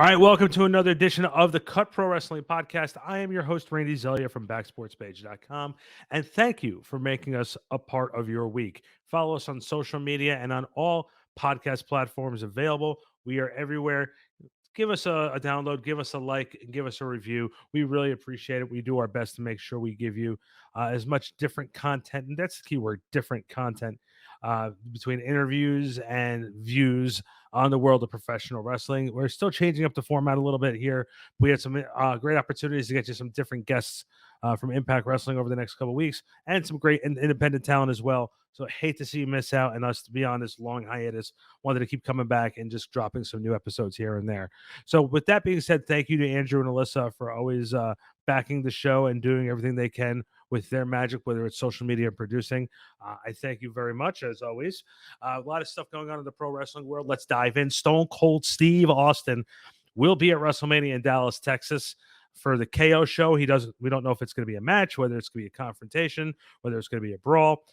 All right, welcome to another edition of the Cut Pro Wrestling Podcast. I am your host, Randy Zellea from backsportspage.com, and thank you for making us a part of your week. Follow us on social media and on all podcast platforms available. We are everywhere. Give us a download, give us a like, and give us a review. We really appreciate it. We do our best to make sure we give you as much different content, and that's the key word, different content, between interviews and views on the world of professional wrestling. We're still changing up the format a little bit here. We had some great opportunities to get you some different guests from Impact Wrestling over the next couple of weeks, and some great independent talent as well. So I hate to see you miss out and us to be on this long hiatus. Wanted to keep coming back and just dropping some new episodes here and there. So with that being said, thank you to Andrew and Alyssa for always backing the show and doing everything they can with their magic, whether it's social media or producing. I thank you very much, as always. A lot of stuff going on in the pro wrestling world. Let's dive in. Stone Cold Steve Austin will be at WrestleMania in Dallas, Texas for the KO show. We don't know if it's going to be a match, whether it's going to be a confrontation, whether it's going to be a brawl.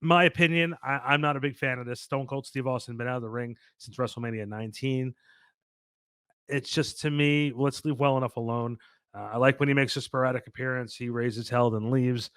My opinion, I'm not a big fan of this. Stone Cold Steve Austin been out of the ring since WrestleMania 19. It's just, to me, let's leave well enough alone. I like when he makes a sporadic appearance. He raises hell and leaves.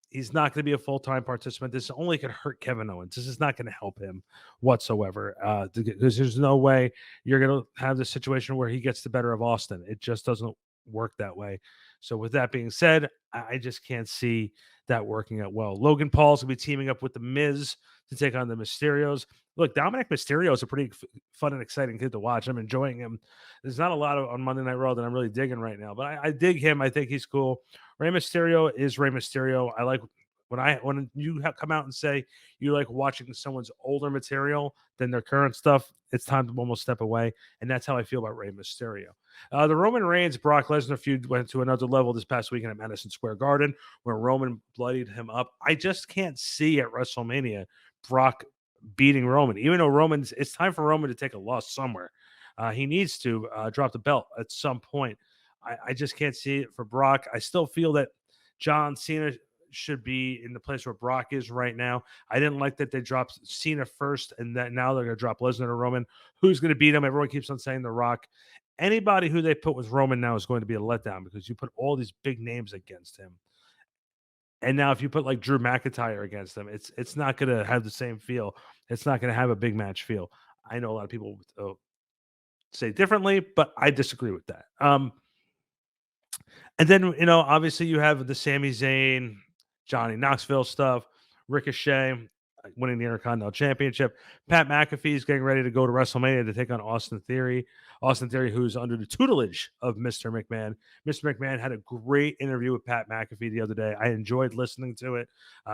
He's not going to be a full-time participant. This only could hurt Kevin Owens. This is not going to help him whatsoever, because there's no way you're going to have this situation where he gets the better of Austin. It just doesn't work that way. So with that being said, I just can't see that working out well. Logan Paul's going to be teaming up with The Miz to take on the Mysterios. Look, Dominic Mysterio is a pretty fun and exciting kid to watch. I'm enjoying him. There's not a lot on Monday Night Raw that I'm really digging right now, but I dig him. I think he's cool. Rey Mysterio is Rey Mysterio. I like when you come out and say you like watching someone's older material than their current stuff. It's time to almost step away, and that's how I feel about Rey Mysterio. The Roman Reigns Brock Lesnar feud went to another level this past weekend at Madison Square Garden, where Roman bloodied him up. I just can't see at WrestleMania Brock beating Roman, even though it's time for Roman to take a loss somewhere. He needs to drop the belt at some point. I just can't see it for Brock. I still feel that John Cena should be in the place where Brock is right now. I didn't like that they dropped Cena first and that now they're going to drop Lesnar to Roman. Who's going to beat him? Everyone keeps on saying The Rock. Anybody who they put with Roman now is going to be a letdown because you put all these big names against him. And now if you put like Drew McIntyre against him, it's not going to have the same feel. It's not going to have a big match feel. I know a lot of people say differently, but I disagree with that. And then, obviously you have the Sami Zayn, Johnny Knoxville stuff, Ricochet winning the Intercontinental Championship. Pat McAfee's getting ready to go to WrestleMania to take on Austin Theory. Austin Theory, who's under the tutelage of Mr. McMahon. Mr. McMahon had a great interview with Pat McAfee the other day. I enjoyed listening to it.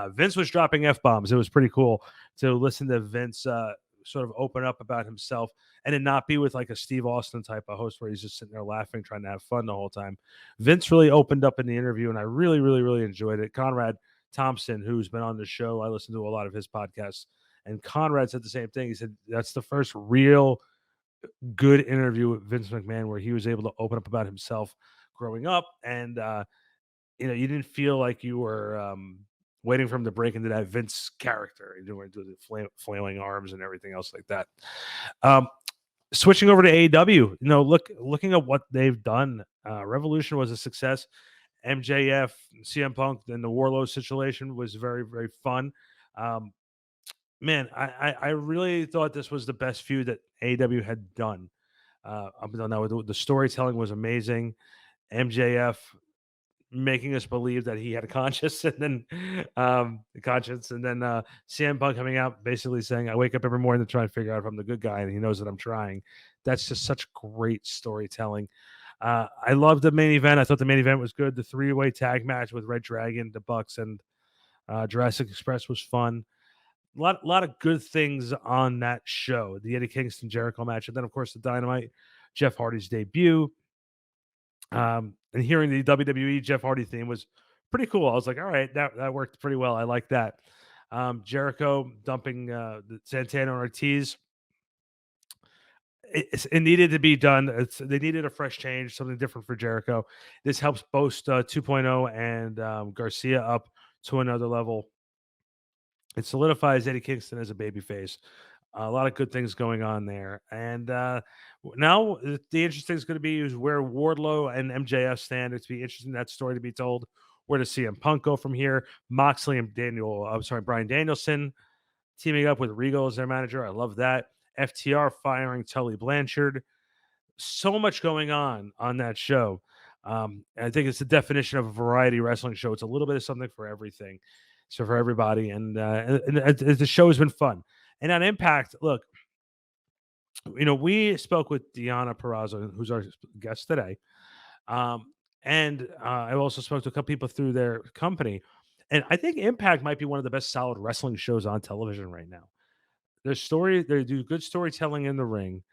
Vince was dropping F-bombs. It was pretty cool to listen to Vince sort of open up about himself and then not be with like a Steve Austin type of host where he's just sitting there laughing, trying to have fun the whole time. Vince really opened up in the interview, and I really, really, really enjoyed it. Conrad Thompson, who's been on the show, I listened to a lot of his podcasts, and Conrad said the same thing. He said that's the first real good interview with Vince McMahon where he was able to open up about himself growing up, and you didn't feel like you were waiting for him to break into that Vince character. You know, do the flailing arms and everything else like that. Switching over to AEW, looking at what they've done, Revolution was a success. MJF, CM Punk, and the Warlow situation was very, very fun. Man, I really thought this was the best feud that AEW had done. Up until now, the storytelling was amazing. MJF making us believe that he had a conscience, and then CM Punk coming out basically saying, "I wake up every morning to try and figure out if I'm the good guy," and he knows that I'm trying. That's just such great storytelling. I love the main event. I thought the main event was good. The 3-way tag match with Red Dragon, the Bucks, and Jurassic Express was fun. A lot of good things on that show. The Eddie Kingston Jericho match, and then of course the Dynamite, Jeff Hardy's debut. And hearing the WWE Jeff Hardy theme was pretty cool. I was like, all right, that worked pretty well. I like that. Jericho dumping Santana and Ortiz. It needed to be done. They needed a fresh change, something different for Jericho. This helps boast 2.0 and Garcia up to another level. It solidifies Eddie Kingston as a babyface. A lot of good things going on there. And Now, the interesting is going to be is where Wardlow and MJF stand. It's be interesting that story to be told. Where to see CM Punk go from here? Moxley and Brian Danielson teaming up with Regal as their manager. I love that. FTR firing Tully Blanchard. So much going on that show. I think it's the definition of a variety wrestling show. It's a little bit of something for everything, so for everybody. And the show has been fun. And on Impact, look, we spoke with Deonna Purrazzo, who's our guest today. And I also spoke to a couple people through their company. And I think Impact might be one of the best solid wrestling shows on television right now. They do good storytelling in the ring.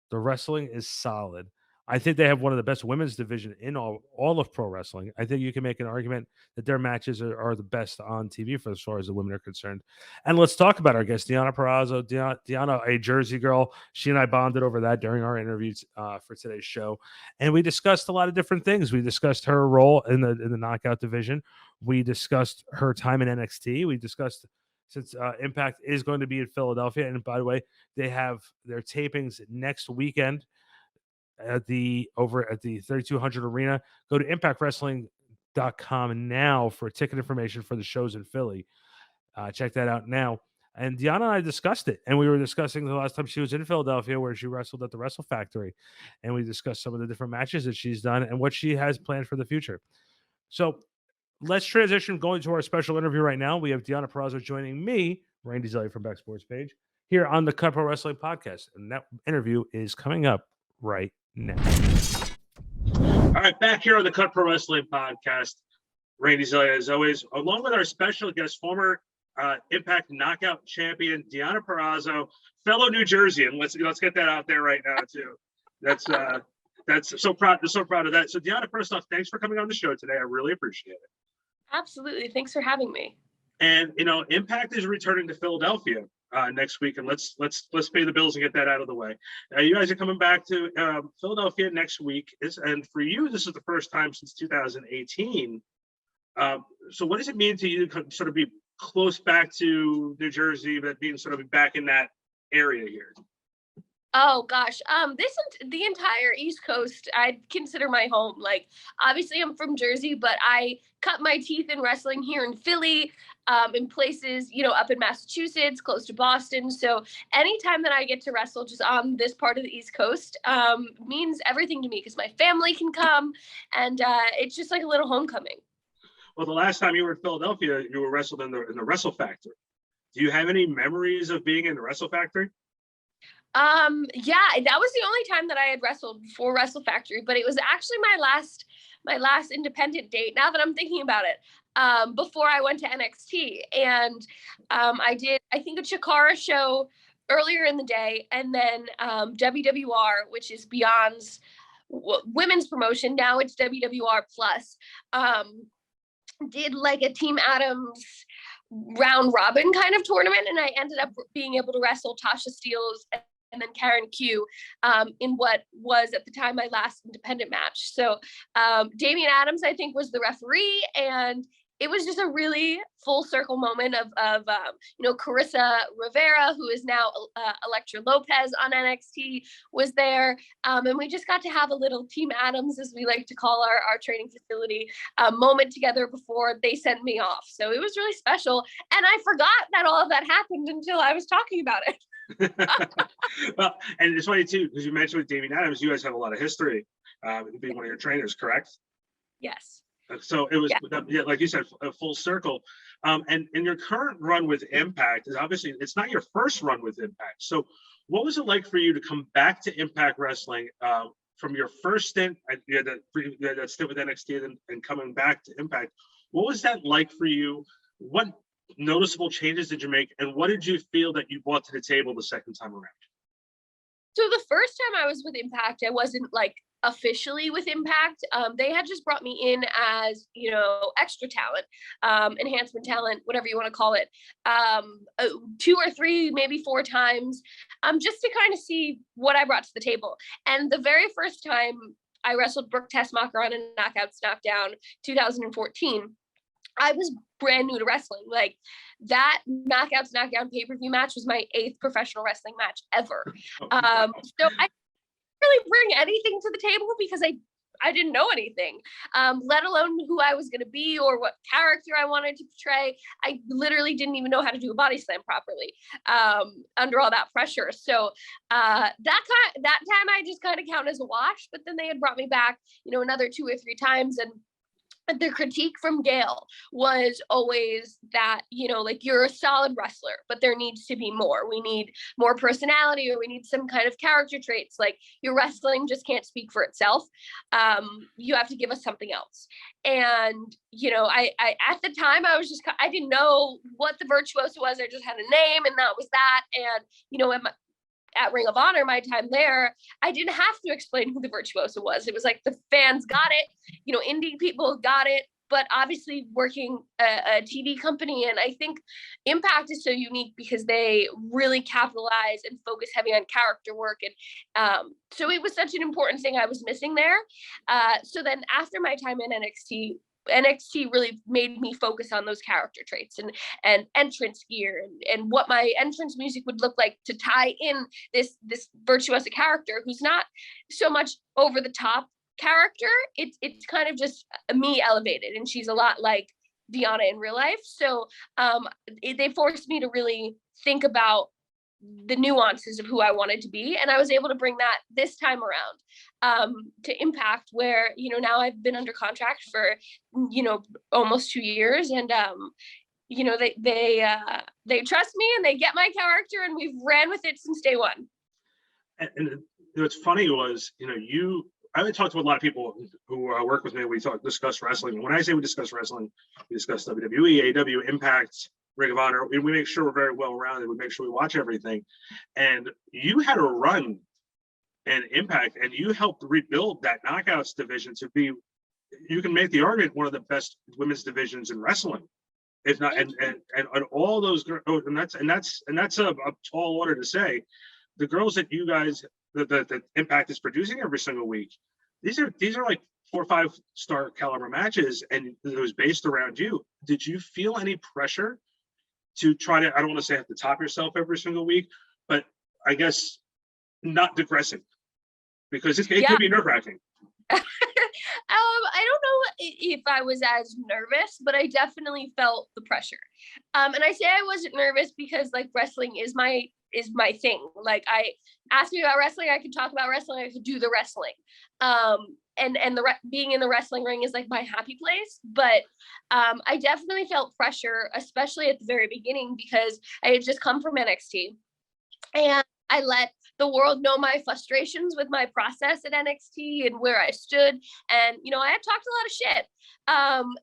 The wrestling is solid. I think they have one of the best women's division in all of pro wrestling. I think you can make an argument that their matches are the best on TV for as far as the women are concerned. And let's talk about our guest, Deonna Purrazzo. Deonna, a Jersey girl. She and I bonded over that during our interviews for today's show, and we discussed a lot of different things. We discussed her role in the knockout division. We discussed her time in NXT. We discussed since Impact is going to be in Philadelphia, and by the way, they have their tapings next weekend over at the 3200 Arena. Go to impactwrestling.com now for ticket information for the shows in Philly. Check that out now. And Deonna and I discussed it, and we were discussing the last time she was in Philadelphia where she wrestled at the Wrestle Factory, and we discussed some of the different matches that she's done and what she has planned for the future. So let's transition going to our special interview right now. We have Deonna Purrazzo joining me, Randy Zellea from Back Sports Page, here on the Cut Pro Wrestling Podcast. And that interview is coming up right now. All right, back here on the Cut Pro Wrestling Podcast, Randy Zellea, as always, along with our special guest, former Impact Knockout champion Deonna Purrazzo, fellow New Jersey, and let's get that out there right now too. That's so proud of that. So Deonna, first off, thanks for coming on the show today. I really appreciate it. Absolutely, thanks for having me. And Impact is returning to Philadelphia next week, and let's pay the bills and get that out of the way. You guys are coming back to Philadelphia next week, and for you, this is the first time since 2018. So what does it mean to you to sort of be close back to New Jersey, but being sort of back in that area here? Oh gosh, the entire East Coast I'd consider my home. Like, obviously I'm from Jersey, but I cut my teeth in wrestling here in Philly, in places, up in Massachusetts, close to Boston. So anytime that I get to wrestle just on this part of the East Coast, means everything to me because my family can come, and it's just like a little homecoming. Well, the last time you were in Philadelphia, you were wrestled in the Wrestle Factory. Do you have any memories of being in the Wrestle Factory? Yeah, that was the only time that I had wrestled before Wrestle Factory, but it was actually my last independent date. Now that I'm thinking about it, before I went to NXT, and I did, I think, a Chikara show earlier in the day, and then WWR, which is Beyond's women's promotion. Now it's WWR Plus. Did like a Team Adams round robin kind of tournament, and I ended up being able to wrestle Tasha Steelz and then Karen Q in what was at the time my last independent match. So Damian Adams, I think, was the referee, and it was just a really full circle moment of Carissa Rivera, who is now Elektra Lopez on NXT, was there. And we just got to have a little Team Adams, as we like to call our training facility, moment together before they sent me off. So it was really special. And I forgot that all of that happened until I was talking about it. Well, and it's funny too, because you mentioned with Damian Adams, you guys have a lot of history being one of your trainers, correct? Yes. So it was, like you said, a full circle. And in your current run with Impact, is obviously it's not your first run with Impact. So what was it like for you to come back to Impact Wrestling from your first stint? That stint with NXT and coming back to Impact. What was that like for you? What noticeable changes did you make, and what did you feel that you brought to the table the second time around? So the first time I was with Impact, I wasn't like officially with Impact. They had just brought me in as, extra talent, enhancement talent, whatever you want to call it, 2 or 3, maybe 4 times, just to kind of see what I brought to the table. And the very first time I wrestled Brooke Tessmacher on a Knockouts Knockdown 2014, I was brand new to wrestling. Like, that Knockouts Knockdown pay-per-view match was my 8th professional wrestling match ever. So I really bring anything to the table because I didn't know anything, let alone who I was going to be or what character I wanted to portray. I literally didn't even know how to do a body slam properly under all that pressure. So that time I just kind of count as a wash. But then they had brought me back, another 2 or 3 times, and the critique from Gail was always that, like, you're a solid wrestler, but there needs to be more. We need more personality, or we need some kind of character traits. Like, your wrestling just can't speak for itself. You have to give us something else. And, I at the time I didn't know what the Virtuoso was. I just had a name, and that was that. And, at Ring of Honor, my time there, I didn't have to explain who the Virtuoso was. It was like the fans got it, indie people got it, but obviously working a TV company. And I think Impact is so unique because they really capitalize and focus heavy on character work. And so it was such an important thing I was missing there. So then after my time in NXT really made me focus on those character traits and entrance gear and what my entrance music would look like to tie in this Virtuoso character who's not so much over the top character. It's kind of just me elevated, and she's a lot like Deonna in real life. So they forced me to really think about the nuances of who I wanted to be. And I was able to bring that this time around to Impact, where, now I've been under contract for, almost 2 years. And, they trust me and they get my character, and we've ran with it since day one. And what's funny was, I haven't talked to a lot of people who work with me. We discuss wrestling. When I say we discuss wrestling, we discuss WWE, AEW, Impact, Ring of Honor. We make sure we're very well rounded. We make sure we watch everything. And you had a run in Impact, and you helped rebuild that Knockouts division to be, you can make the argument, one of the best women's divisions in wrestling, if not. And all those girls, and that's a tall order to say. The girls that you guys that Impact is producing every single week, these are like 4 or 5 star caliber matches, and it was based around you. Did you feel any pressure to try to, I don't want to say have to top yourself every single week, but I guess not digressing, because it could be nerve-wracking? I don't know if I was as nervous, but I definitely felt the pressure. And I say I wasn't nervous because, like, wrestling is my thing. Like, ask me about wrestling, I could talk about wrestling, I could do the wrestling. And being in the wrestling ring is like my happy place. But I definitely felt pressure, especially at the very beginning, because I had just come from NXT, and I let the world know my frustrations with my process at NXT and where I stood. And, I had talked a lot of shit.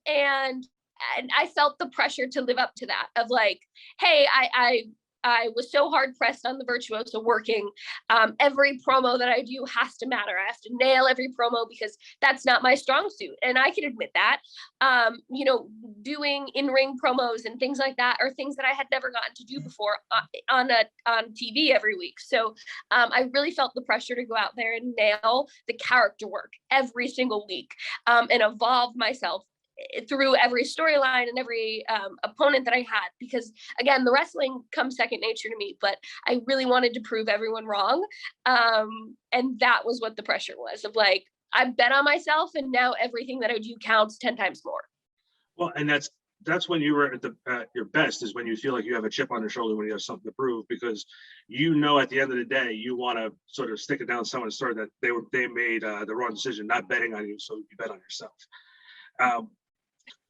And I felt the pressure to live up to that, of like, hey, I was so hard pressed on the Virtuoso working. Every promo that I do has to matter. I have to nail every promo because that's not my strong suit. And I can admit that. Doing in-ring promos and things like that are things that I had never gotten to do before on TV every week. So I really felt the pressure to go out there and nail the character work every single week, and evolve myself through every storyline and every opponent that I had, because again, the wrestling comes second nature to me, but I really wanted to prove everyone wrong. And that was what the pressure was, of like, I bet on myself, and now everything that I do counts 10 times more. Well, and that's when you were at your best, is when you feel like you have a chip on your shoulder, when you have something to prove, because at the end of the day, you want to sort of stick it down someone's throat that they made the wrong decision, not betting on you, so you bet on yourself.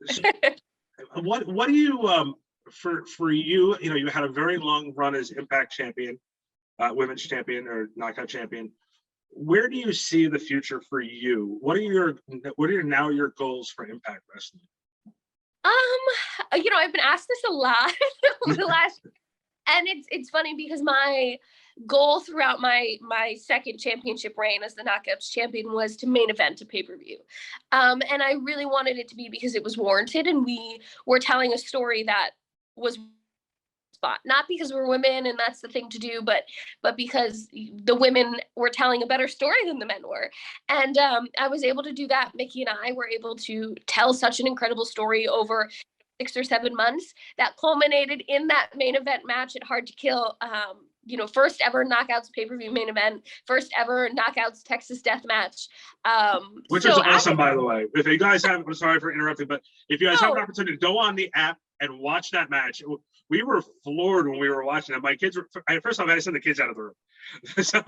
So what do you for you, you had a very long run as Impact champion, women's champion, or knockout champion. Where do you see the future for you? What are your goals for Impact Wrestling? I've been asked this a lot over the last, and it's funny because my goal throughout my second championship reign as the Knockouts champion was to main event a pay-per-view. And I really wanted it to be because it was warranted, and we were telling a story that was spot, not because we're women and that's the thing to do, but because the women were telling a better story than the men were. And I was able to do that. Mickey and I were able to tell such an incredible story over 6 or 7 months that culminated in that main event match at Hard to Kill, first ever Knockouts pay-per-view main event, first ever Knockouts Texas Death Match. Which is awesome, by the way. If you guys have, I'm sorry for interrupting, but if you guys have an opportunity to go on the app and watch that match, we were floored when we were watching it. My kids were, first off, I had to send the kids out of the room. So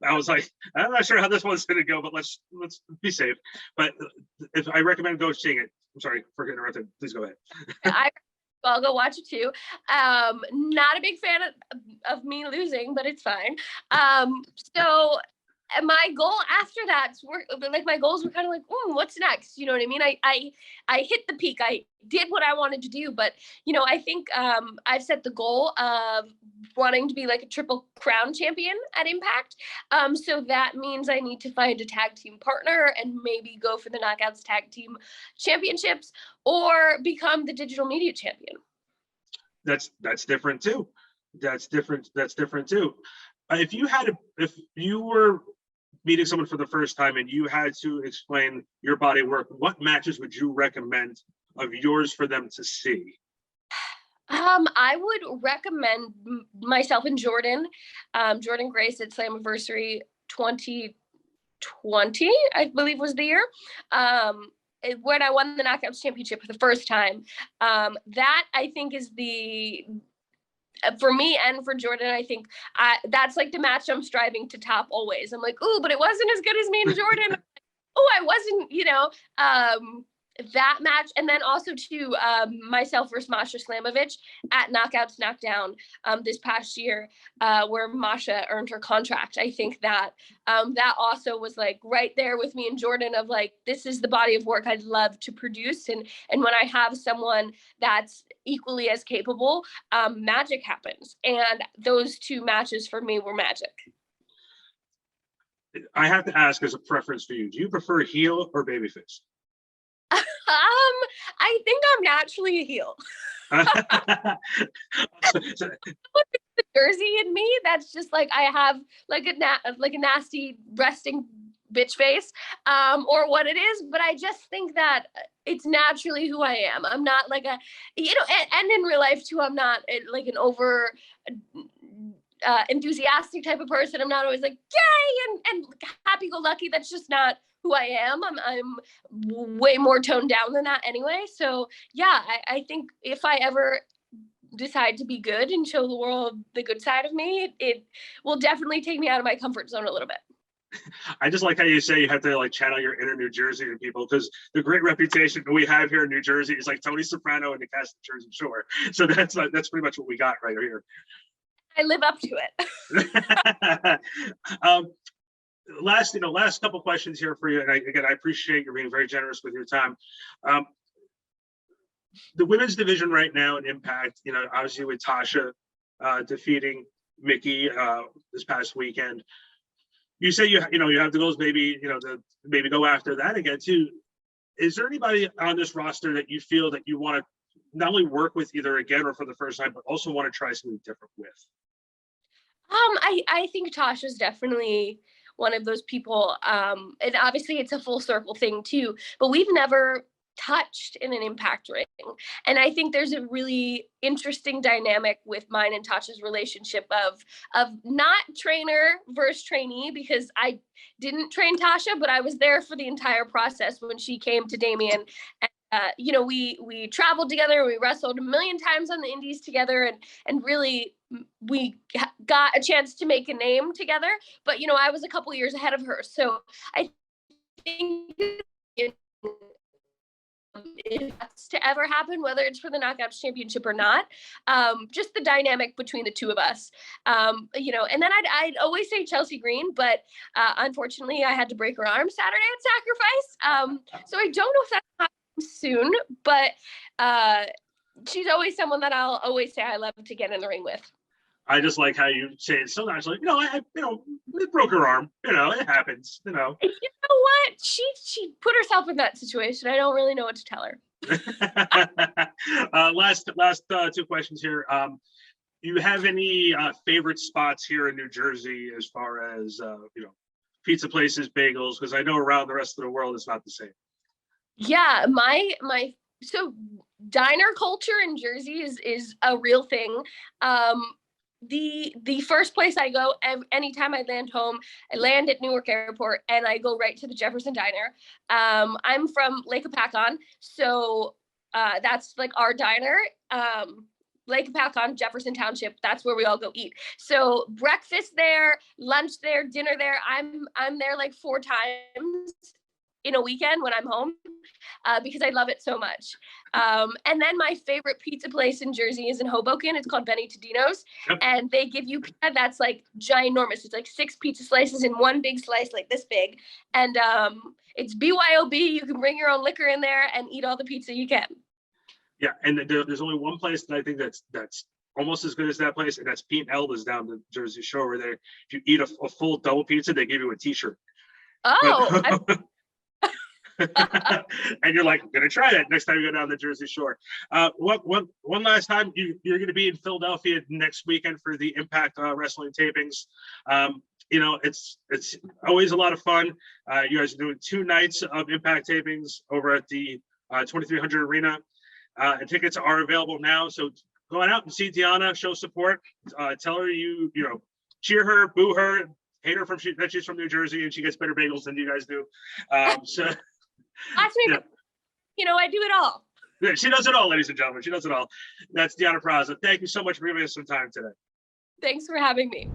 I was like, I'm not sure how this one's going to go, but let's be safe. But if I recommend go seeing it. I'm sorry for interrupting. Please go ahead. I'll go watch it too. Not a big fan of me losing, but it's fine. So my goal after that, my goals were kind of like, what's next? You know what I mean? I hit the peak. I did what I wanted to do, but I think I've set the goal of wanting to be like a Triple Crown champion at Impact. So that means I need to find a tag team partner and maybe go for the Knockouts Tag Team Championships or become the digital media champion. That's different too. That's different too. If you were meeting someone for the first time and you had to explain your body work, what matches would you recommend of yours for them to see? I would recommend myself and Jordan Grace at Slammiversary 2020, I believe was the year. When I won the Knockouts Championship for the first time. That I think is for me and for Jordan, I think that's like the match I'm striving to top always. I'm like, but it wasn't as good as me and Jordan. I wasn't, that match. And then also to myself versus Masha Slamovich at Knockouts Knockdown this past year, where Masha earned her contract. I think that that also was like right there with me and Jordan of like, this is the body of work I'd love to produce. And when I have someone that's equally as capable, magic happens. And those two matches for me were magic. I have to ask as a preference for you, do you prefer heel or babyface? I think I'm naturally a heel. The Jersey in me, that's just like I have like a nasty resting bitch face, or what it is. But I just think that it's naturally who I am. I'm not like and in real life too, I'm not like an over enthusiastic type of person. I'm not always like yay and happy-go-lucky. That's just not who I am. I'm way more toned down than that anyway. So yeah, I think if I ever decide to be good and show the world the good side of me, it will definitely take me out of my comfort zone a little bit. I just like how you say you have to like channel your inner New Jersey to people, because the great reputation that we have here in New Jersey is like Tony Soprano and the cast of Jersey Shore. So that's pretty much what we got right here. I live up to it. Last couple questions here for you. And I appreciate you being very generous with your time. The women's division right now in Impact, obviously with Tasha defeating Mickey this past weekend. You say you have the goals, maybe maybe go after that again too. Is there anybody on this roster that you feel that you want to not only work with either again or for the first time, but also want to try something different with? I think Tasha's definitely one of those people. And obviously it's a full circle thing too, but we've never touched in an Impact ring. And I think there's a really interesting dynamic with mine and Tasha's relationship of not trainer versus trainee, because I didn't train Tasha, but I was there for the entire process when she came to Damien. And, we traveled together, we wrestled a million times on the indies together, and really we got a chance to make a name together. But, I was a couple years ahead of her. So I think if that's to ever happen, whether it's for the Knockouts Championship or not, just the dynamic between the two of us, and then I'd always say Chelsea Green, but unfortunately I had to break her arm Saturday at Sacrifice. So I don't know if that's happening soon, but she's always someone that I'll always say I love to get in the ring with. I just like how you say it so nicely. It broke her arm. It happens. You know what? She put herself in that situation. I don't really know what to tell her. Last two questions here. Do you have any favorite spots here in New Jersey as far as pizza places, bagels? Because I know around the rest of the world it's not the same. Yeah, so diner culture in Jersey is a real thing. the first place I go anytime I land home, I land at Newark Airport and I go right to the Jefferson Diner. I'm from Lake Apacon, so that's like our diner. Lake Apacon, Jefferson Township. That's where we all go eat. So breakfast there, lunch there, dinner there. I'm there like 4 times in a weekend when I'm home because I love it so much. And then my favorite pizza place in Jersey is in Hoboken. It's called Benny Todino's. Yep. And they give you pizza that's like ginormous. It's like 6 pizza slices in one big slice, like this big. And it's BYOB. You can bring your own liquor in there and eat all the pizza you can. Yeah, and there's only one place that I think that's almost as good as that place, and that's Pete and Elda's down the Jersey Shore, where if you eat a full double pizza, they give you a T-shirt. Oh, and you're like, I'm gonna try that next time you go down the Jersey Shore. One last time, you're gonna be in Philadelphia next weekend for the Impact Wrestling tapings. You know, it's always a lot of fun. You guys are doing 2 nights of Impact tapings over at the 2300 Arena. And tickets are available now. So go out and see Deonna, show support. Tell her you know, cheer her, boo her, hate her that she's from New Jersey and she gets better bagels than you guys do. So ask me, you know, I do it all. Yeah, she does it all, ladies and gentlemen. She does it all. That's Deonna Purrazzo. Thank you so much for giving us some time today. Thanks for having me.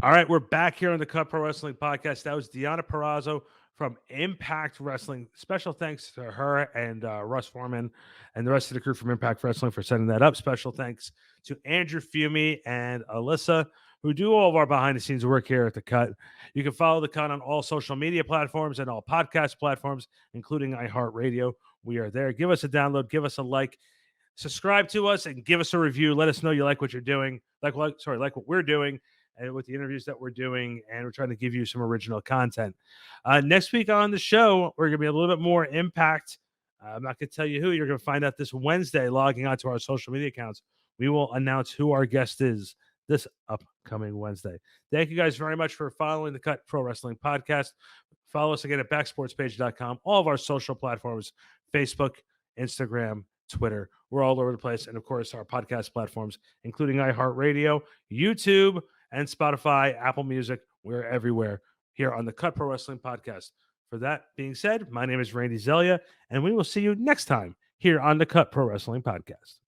All right, we're back here on the Cut Pro Wrestling Podcast. That was Deonna Purrazzo from Impact Wrestling. Special thanks to her and Russ Foreman and the rest of the crew from Impact Wrestling for setting that up. Special thanks to Andrew Fiume and Alyssa, who do all of our behind-the-scenes work here at The Cut. You can follow The Cut on all social media platforms and all podcast platforms, including iHeartRadio. We are there. Give us a download. Give us a like. Subscribe to us and give us a review. Let us know you like what you're doing. Like what we're doing and with the interviews that we're doing, and we're trying to give you some original content. Next week on the show, we're going to be a little bit more Impact. I'm not going to tell you who. You're going to find out this Wednesday, logging onto our social media accounts. We will announce who our guest is this upcoming Wednesday. Thank you guys very much for following the Cut Pro Wrestling Podcast. Follow us again at backsportspage.com, all of our social platforms, Facebook, Instagram, Twitter. We're all over the place. And of course, our podcast platforms, including iHeartRadio, YouTube, and Spotify, Apple Music. We're everywhere here on the Cut Pro Wrestling Podcast. For that being said, my name is Randy Zellea, and we will see you next time here on the Cut Pro Wrestling Podcast.